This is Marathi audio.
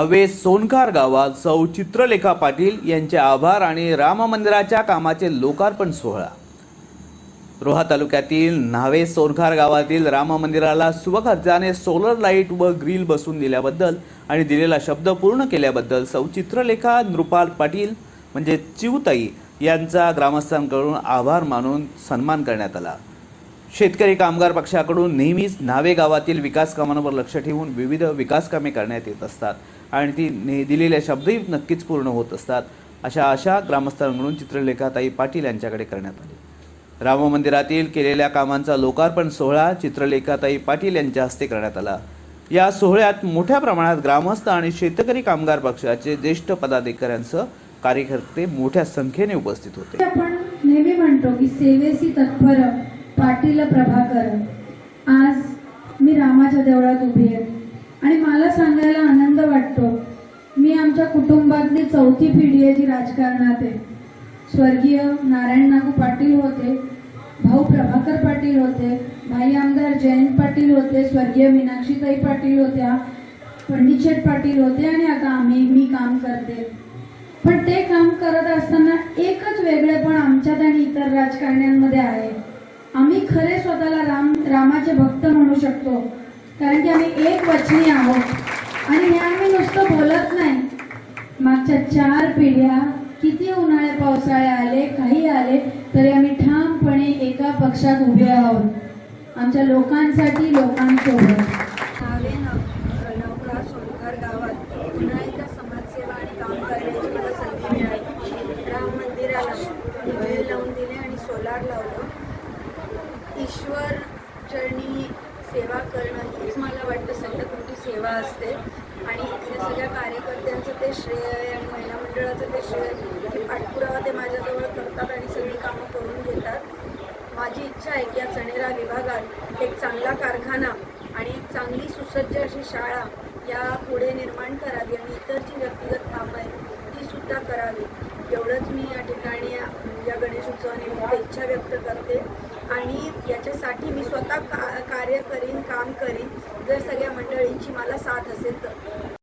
न्हावे सोनखार गावात सौ चित्रलेखा पाटील यांचे आभार आणि राम मंदिराच्या कामाचे लोकार्पण सोहळा। रोहा तालुक्यातील न्हावे सोनखार गावातील राम मंदिराला स्वखर्चाने सोलर लाईट व ग्रिल बसवून दिल्याबद्दल आणि दिलेला शब्द पूर्ण केल्याबद्दल सौ चित्रलेखा नृपाल पाटील म्हणजे चिवताई यांचा ग्रामस्थांकडून आभार मानून सन्मान करण्यात आला। शेतकरी कामगार पक्षाकडून नेहमीच न्हावे गावातील विकास कामांवर लक्ष ठेवून विविध विकास कामे करण्यात येत असतात आणि ती दिलेल्या शब्दही नक्कीच पूर्ण होत असतात। अशा आशा ग्रामस्थांकडून चित्रलेखाताई पाटील यांच्याकडे करण्यात आली। राम मंदिरातील केलेल्या कामांचा लोकार्पण सोहळा चित्रलेखाताई पाटील यांच्या हस्ते करण्यात आला। या सोहळ्यात मोठ्या प्रमाणात ग्रामस्थ आणि शेतकरी कामगार पक्षाचे ज्येष्ठ पदाधिकाऱ्यांसह कार्यकर्ते मोठ्या संख्येने उपस्थित होते। आपण नेहमी म्हणतो की सेवेसी तत्पर पाटील प्रभाकर। आज मी रामाच्या देवळात उभी आहे आणि मला सांगायला आनंद वाटतो, मी आमच्या कुटुंबातली चौथी पिढी आहे जी राजकारणात आहे। स्वर्गीय नारायण नागू पाटील होते, भाऊ प्रभाकर पाटील होते, भाई आमदार जयंत पाटील होते, स्वर्गीय मीनाक्षीताई पाटील होत्या, पंडित शेठ पाटील होते आणि आता मी काम करते। पण ते काम करत असताना एकच वेगळेपण आमच्यात आणि इतर राजकारण्यांमध्ये आहे। आम्ही खरे स्वतःला रामाचे भक्त म्हणू शकतो, कारण की आम्ही एक वचनी आहोत आणि हे आम्ही नुसतं बोलत नाही। मागच्या 4 पिढ्या किती उन्हाळे पावसाळे आले, काही आले तरी आम्ही ठामपणे एका पक्षात उभे आहोत, आमच्या लोकांसाठी, लोकांसोबत। नवका सोनखार गावात पुन्हा एकदा समाजसेवा आणि काम करण्याची मला संधी मिळाली। राम मंदिराला दिवे लावून दिले आणि सोलार लावलं। ईश्वर चरणी सेवा करणं हीच मला वाटतं सगळ्यात मोठी सेवा असते आणि इथल्या सगळ्या कार्यकर्त्यांचं ते श्रेय आहे आणि महिला मंडळाचं ते श्रेय की पाठपुरावा ते माझ्याजवळ करतात आणि सगळी कामं करून घेतात। माझी इच्छा आहे की या चणेरा विभागात एक चांगला कारखाना आणि एक चांगली सुसज्ज अशी शाळा या पुढे निर्माण करावी आणि इतर जी व्यक्तिगत कामं आहेत ती सुद्धा करावी। एवढंच मी या ठिकाणी या गणेश उत्सवानिमित्त इच्छा व्यक्त करते आणि याच्यासाठी मी स्वतः कार्य करीन, काम करीन जर सगळ्या मंडळींची मला साथ असेल तर।